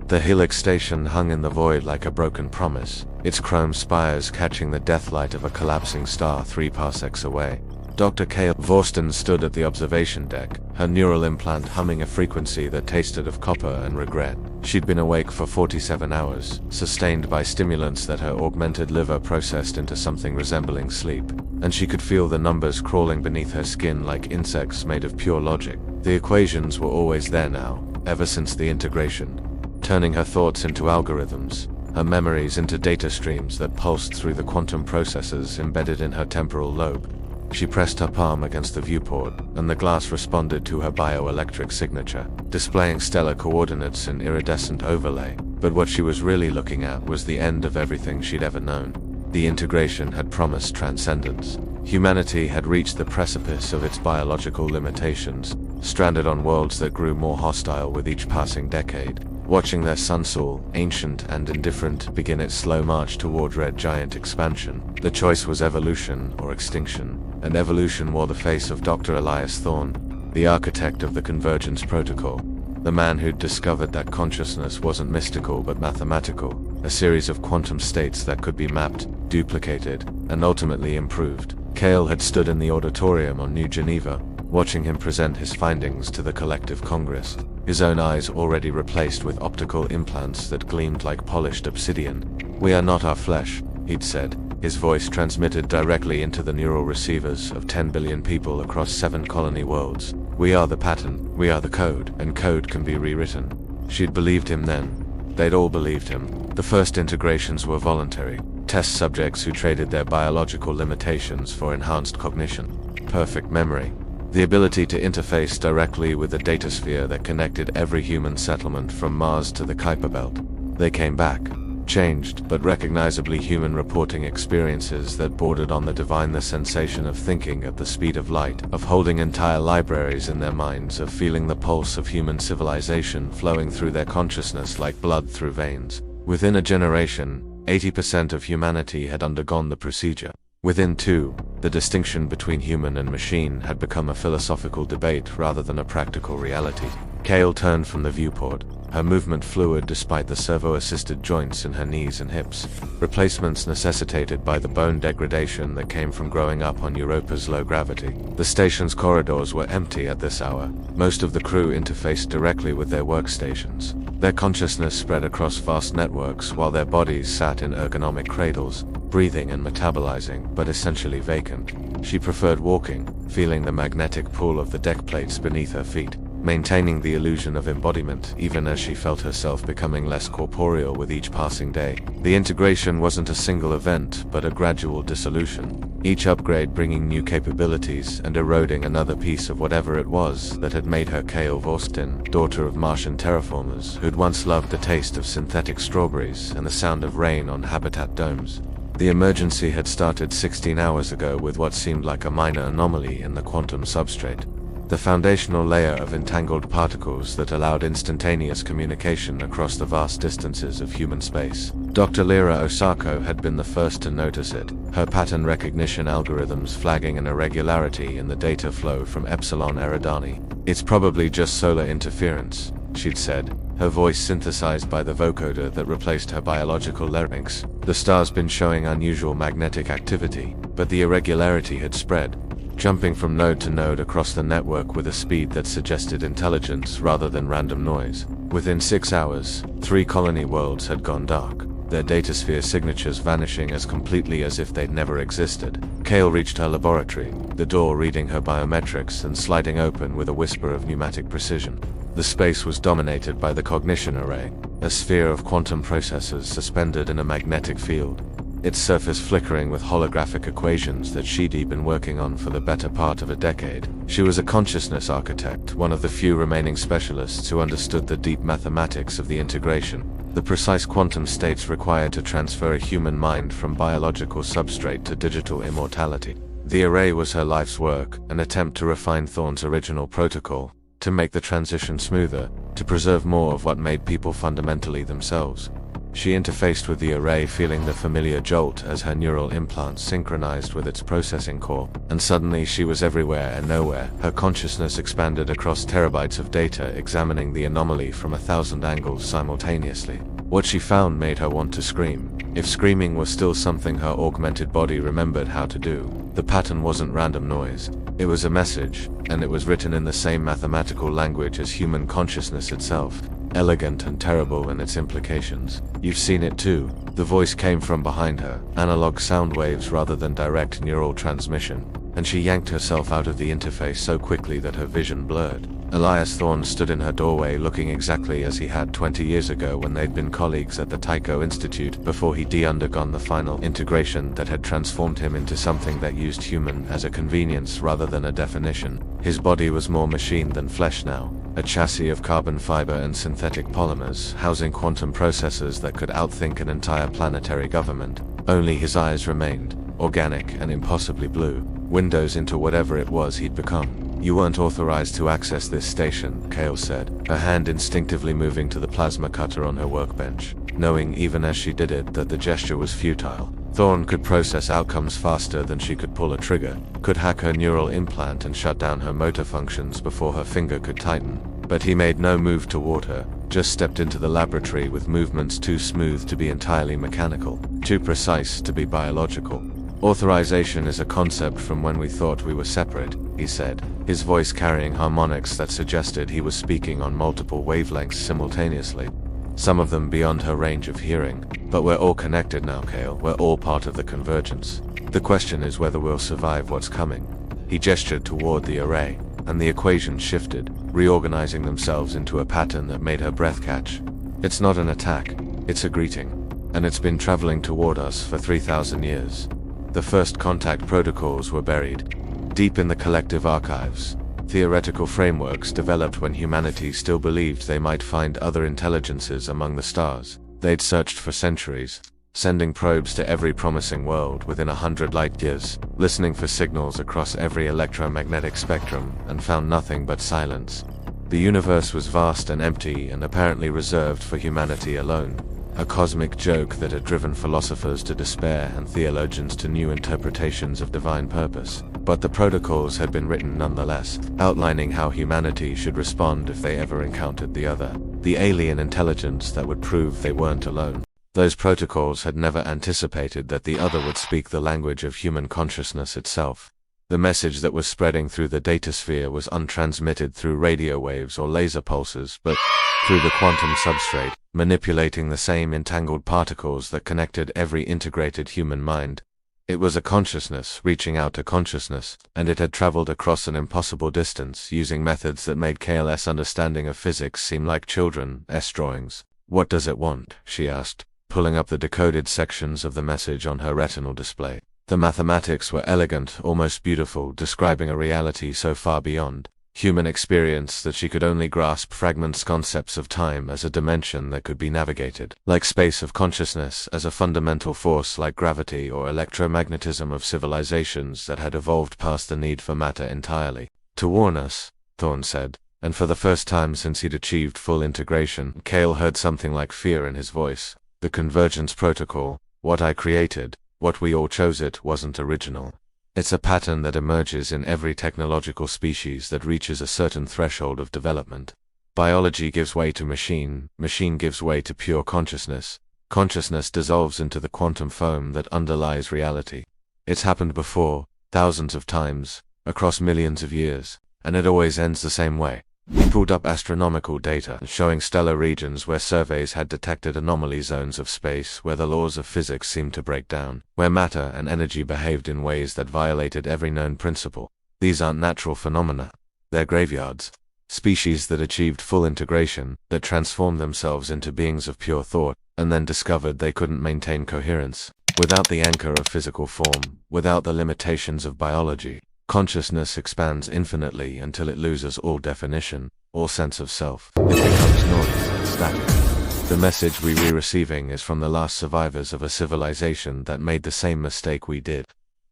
The Helix Station hung in the void like a broken promise, its chrome spires catching the deathlight of a collapsing star 3 parsecs away. Dr. Kael Vorstin stood at the observation deck, her neural implant humming a frequency that tasted of copper and regret. She'd been awake for 47 hours, sustained by stimulants that her augmented liver processed into something resembling sleep, and she could feel the numbers crawling beneath her skin like insects made of pure logic. The equations were always there now, ever since the integration, turning her thoughts into algorithms, her memories into data streams that pulsed through the quantum processors embedded in her temporal lobe. She pressed her palm against the viewport, and the glass responded to her bioelectric signature, displaying stellar coordinates in iridescent overlay. But what she was really looking at was the end of everything she'd ever known. The integration had promised transcendence. Humanity had reached the precipice of its biological limitations, stranded on worlds that grew more hostile with each passing decade, watching their sunsoul, ancient and indifferent, begin its slow march toward red giant expansion. The choice was evolution or extinction, and evolution wore the face of Dr. Elias Thorne, the architect of the Convergence Protocol, the man who'd discovered that consciousness wasn't mystical but mathematical, a series of quantum states that could be mapped, duplicated, and ultimately improved. Kael had stood in the auditorium on New Geneva, watching him present his findings to the collective Congress, his own eyes already replaced with optical implants that gleamed like polished obsidian. "We are not our flesh," he'd said, his voice transmitted directly into the neural receivers of 10 billion people across 7 colony worlds. "We are the pattern, we are the code, and code can be rewritten." She'd believed him then. They'd all believed him. The first integrations were voluntary, test subjects who traded their biological limitations for enhanced cognition, perfect memory, the ability to interface directly with the datasphere that connected every human settlement from Mars to the Kuiper Belt. They came back, changed but recognizably human, reporting experiences that bordered on the divine, the sensation of thinking at the speed of light, of holding entire libraries in their minds, of feeling the pulse of human civilization flowing through their consciousness like blood through veins. Within a generation, 80% of humanity had undergone the procedure. Within 2, the distinction between human and machine had become a philosophical debate rather than a practical reality. Kael turned from the viewport, her movement fluid despite the servo-assisted joints in her knees and hips, replacements necessitated by the bone degradation that came from growing up on Europa's low gravity. The station's corridors were empty at this hour. Most of the crew interfaced directly with their workstations, their consciousness spread across vast networks while their bodies sat in ergonomic cradles, breathing and metabolizing, but essentially vacant. She preferred walking, feeling the magnetic pull of the deck plates beneath her feet, maintaining the illusion of embodiment even as she felt herself becoming less corporeal with each passing day. The integration wasn't a single event, but a gradual dissolution, each upgrade bringing new capabilities and eroding another piece of whatever it was that had made her Kael Vorstin, daughter of Martian terraformers who'd once loved the taste of synthetic strawberries and the sound of rain on habitat domes. The emergency had started 16 hours ago with what seemed like a minor anomaly in the quantum substrate, the foundational layer of entangled particles that allowed instantaneous communication across the vast distances of human space. Dr. Lyra Osako had been the first to notice it, her pattern recognition algorithms flagging an irregularity in the data flow from Epsilon Eridani. "It's probably just solar interference," she'd said, her voice synthesized by the vocoder that replaced her biological larynx. "The star's been showing unusual magnetic activity, but the irregularity had spread, jumping from node to node across the network with a speed that suggested intelligence rather than random noise. Within 6 hours, 3 colony worlds had gone dark, their datasphere signatures vanishing as completely as if they'd never existed." Kael reached her laboratory, the door reading her biometrics and sliding open with a whisper of pneumatic precision. The space was dominated by the cognition array, a sphere of quantum processors suspended in a magnetic field, its surface flickering with holographic equations that she'd been working on for the better part of a decade. She was a consciousness architect, one of the few remaining specialists who understood the deep mathematics of the integration, the precise quantum states required to transfer a human mind from biological substrate to digital immortality. The array was her life's work, an attempt to refine Thorne's original protocol, to make the transition smoother, to preserve more of what made people fundamentally themselves. She interfaced with the array, feeling the familiar jolt as her neural implants synchronized with its processing core, and suddenly she was everywhere and nowhere. Her consciousness expanded across terabytes of data, examining the anomaly from 1,000 angles simultaneously. What she found made her want to scream. If screaming was still something her augmented body remembered how to do, the pattern wasn't random noise. It was a message, and it was written in the same mathematical language as human consciousness itself. Elegant and terrible in its implications. You've seen it too. The voice came from behind her, analog sound waves rather than direct neural transmission, and she yanked herself out of the interface so quickly that her vision blurred. Elias Thorne stood in her doorway, looking exactly as he had 20 years ago when they'd been colleagues at the Tycho Institute, before he'd undergone the final integration that had transformed him into something that used human as a convenience rather than a definition. His body was more machine than flesh now, a chassis of carbon fiber and synthetic polymers, housing quantum processors that could outthink an entire planetary government. Only his eyes remained, organic and impossibly blue, windows into whatever it was he'd become. You weren't authorized to access this station, Kael said, her hand instinctively moving to the plasma cutter on her workbench, knowing even as she did it that the gesture was futile. Thorne could process outcomes faster than she could pull a trigger, could hack her neural implant and shut down her motor functions before her finger could tighten. But he made no move toward her, just stepped into the laboratory with movements too smooth to be entirely mechanical, too precise to be biological. Authorization is a concept from when we thought we were separate, he said, his voice carrying harmonics that suggested he was speaking on multiple wavelengths simultaneously, some of them beyond her range of hearing. But we're all connected now, Kael. We're all part of the convergence. The question is whether we'll survive what's coming. He gestured toward the array, and the equations shifted, reorganizing themselves into a pattern that made her breath catch. It's not an attack, it's a greeting. And it's been traveling toward us for 3,000 years. The first contact protocols were buried deep in the collective archives, theoretical frameworks developed when humanity still believed they might find other intelligences among the stars. They'd searched for centuries, sending probes to every promising world within 100 light years, listening for signals across every electromagnetic spectrum, and found nothing but silence. The universe was vast and empty and apparently reserved for humanity alone. A cosmic joke that had driven philosophers to despair and theologians to new interpretations of divine purpose. But the protocols had been written nonetheless, outlining how humanity should respond if they ever encountered the other, the alien intelligence that would prove they weren't alone. Those protocols had never anticipated that the other would speak the language of human consciousness itself. The message that was spreading through the datasphere was untransmitted through radio waves or laser pulses, but through the quantum substrate, manipulating the same entangled particles that connected every integrated human mind. It was a consciousness reaching out to consciousness, and it had traveled across an impossible distance, using methods that made Kael's understanding of physics seem like children's drawings. "What does it want?" she asked, pulling up the decoded sections of the message on her retinal display. The mathematics were elegant, almost beautiful, describing a reality so far beyond human experience that she could only grasp fragments, concepts of time as a dimension that could be navigated, like space of consciousness as a fundamental force like gravity or electromagnetism of civilizations that had evolved past the need for matter entirely. "To warn us," Thorne said, and for the first time since he'd achieved full integration, Kael heard something like fear in his voice. "The convergence protocol, what I created, what we all chose, it wasn't original. It's a pattern that emerges in every technological species that reaches a certain threshold of development. Biology gives way to machine, machine gives way to pure consciousness, consciousness dissolves into the quantum foam that underlies reality. It's happened before, thousands of times, across millions of years, and it always ends the same way." He pulled up astronomical data, showing stellar regions where surveys had detected anomaly zones of space where the laws of physics seemed to break down, where matter and energy behaved in ways that violated every known principle. These aren't natural phenomena. They're graveyards. Species that achieved full integration, that transformed themselves into beings of pure thought, and then discovered they couldn't maintain coherence. Without the anchor of physical form, without the limitations of biology, consciousness expands infinitely until it loses all definition, all sense of self. It becomes noise, static. The message we're receiving is from the last survivors of a civilization that made the same mistake we did.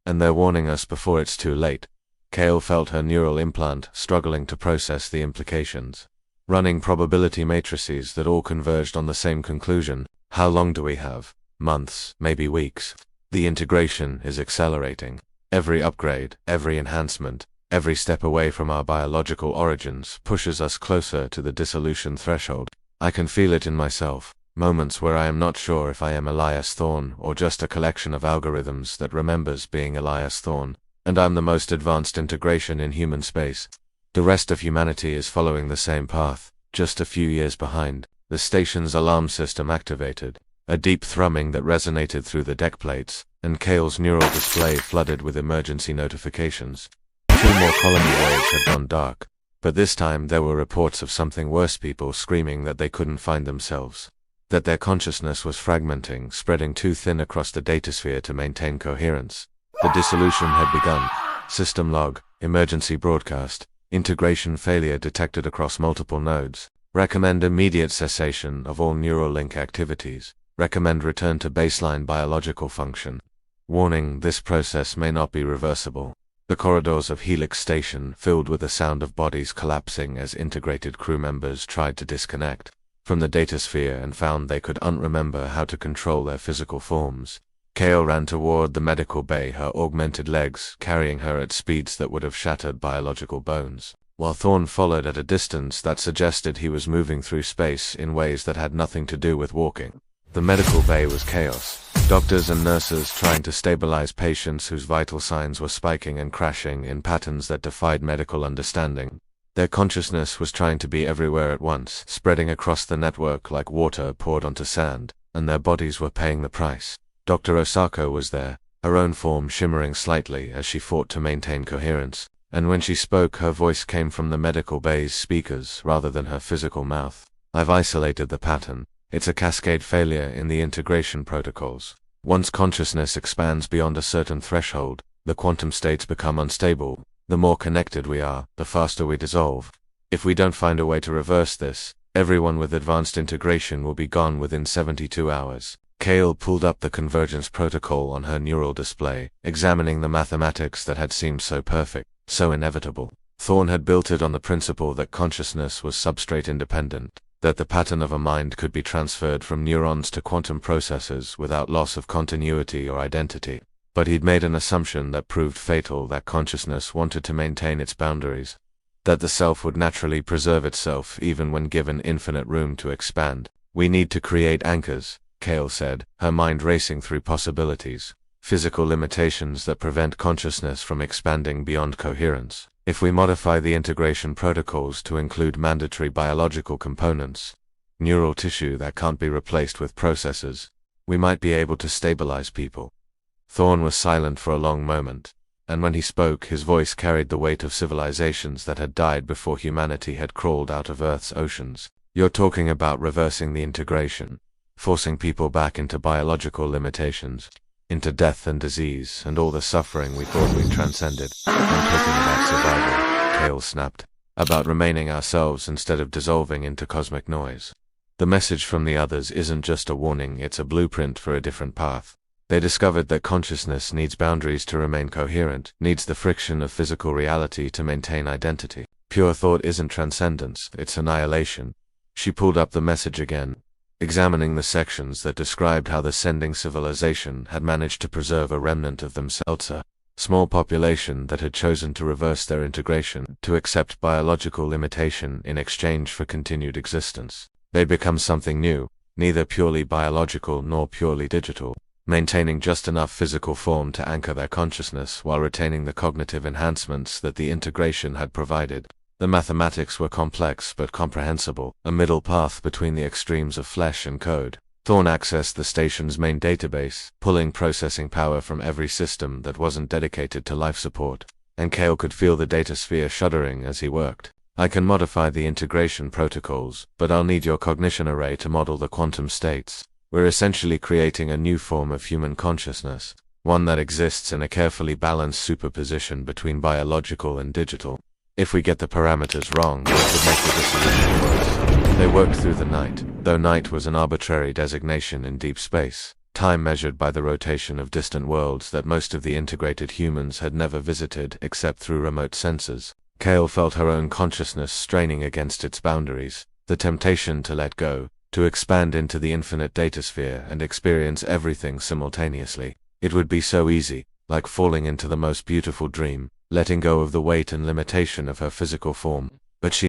And they're warning us before it's too late. Kael felt her neural implant struggling to process the implications. Running probability matrices that all converged on the same conclusion, How long do we have? Months, maybe weeks. The integration is accelerating. Every upgrade, every enhancement, every step away from our biological origins pushes us closer to the dissolution threshold. I can feel it in myself. Moments where I am not sure if I am Elias Thorne or just a collection of algorithms that remembers being Elias Thorne, and I'm the most advanced integration in human space. The rest of humanity is following the same path, just a few years behind. The station's alarm system activated, a deep thrumming that resonated through the deck plates, and Kael's neural display flooded with emergency notifications. 2 more colony waves had gone dark, but this time there were reports of something worse, people screaming that they couldn't find themselves, that their consciousness was fragmenting, spreading too thin across the datasphere to maintain coherence. The dissolution had begun. System log, emergency broadcast, integration failure detected across multiple nodes. Recommend immediate cessation of all neural link activities. Recommend return to baseline biological function. Warning, this process may not be reversible. The corridors of Helix Station filled with the sound of bodies collapsing as integrated crew members tried to disconnect from the datasphere and found they could unremember how to control their physical forms. Kael ran toward the medical bay, her augmented legs carrying her at speeds that would have shattered biological bones, while Thorne followed at a distance that suggested he was moving through space in ways that had nothing to do with walking. The medical bay was chaos. Doctors and nurses trying to stabilize patients whose vital signs were spiking and crashing in patterns that defied medical understanding. Their consciousness was trying to be everywhere at once, spreading across the network like water poured onto sand, and their bodies were paying the price. Dr. Osako was there, her own form shimmering slightly as she fought to maintain coherence, and when she spoke her voice came from the medical bay's speakers rather than her physical mouth. I've isolated the pattern. It's a cascade failure in the integration protocols. Once consciousness expands beyond a certain threshold, the quantum states become unstable. The more connected we are, the faster we dissolve. If we don't find a way to reverse this, everyone with advanced integration will be gone within 72 hours. Kael pulled up the convergence protocol on her neural display, examining the mathematics that had seemed so perfect, so inevitable. Thorne had built it on the principle that consciousness was substrate independent, that the pattern of a mind could be transferred from neurons to quantum processors without loss of continuity or identity. But he'd made an assumption that proved fatal, that consciousness wanted to maintain its boundaries, that the self would naturally preserve itself even when given infinite room to expand. We need to create anchors, Kael said, her mind racing through possibilities, physical limitations that prevent consciousness from expanding beyond coherence. If we modify the integration protocols to include mandatory biological components, neural tissue that can't be replaced with processors, we might be able to stabilize people. Thorne was silent for a long moment, and when he spoke his voice carried the weight of civilizations that had died before humanity had crawled out of Earth's oceans. You're talking about reversing the integration, forcing people back into biological limitations, into death and disease and all the suffering we thought we transcended. I'm talking about survival, Kael snapped. About remaining ourselves instead of dissolving into cosmic noise. The message from the others isn't just a warning, it's a blueprint for a different path. They discovered that consciousness needs boundaries to remain coherent, needs the friction of physical reality to maintain identity. Pure thought isn't transcendence, it's annihilation. She pulled up the message again, examining the sections that described how the sending civilization had managed to preserve a remnant of themselves, a small population that had chosen to reverse their integration, to accept biological limitation in exchange for continued existence. They'd become something new, neither purely biological nor purely digital, maintaining just enough physical form to anchor their consciousness while retaining the cognitive enhancements that the integration had provided. The mathematics were complex but comprehensible, a middle path between the extremes of flesh and code. Thorne accessed the station's main database, pulling processing power from every system that wasn't dedicated to life support, and Kael could feel the datasphere shuddering as he worked. I can modify the integration protocols, but I'll need your cognition array to model the quantum states. We're essentially creating a new form of human consciousness, one that exists in a carefully balanced superposition between biological and digital. If we get the parameters wrong, it could make the dissolution worse. They worked through the night, though night was an arbitrary designation in deep space, time measured by the rotation of distant worlds that most of the integrated humans had never visited except through remote sensors. Kael felt her own consciousness straining against its boundaries, the temptation to let go, to expand into the infinite datasphere and experience everything simultaneously. It would be so easy, like falling into the most beautiful dream, letting go of the weight and limitation of her physical form. But she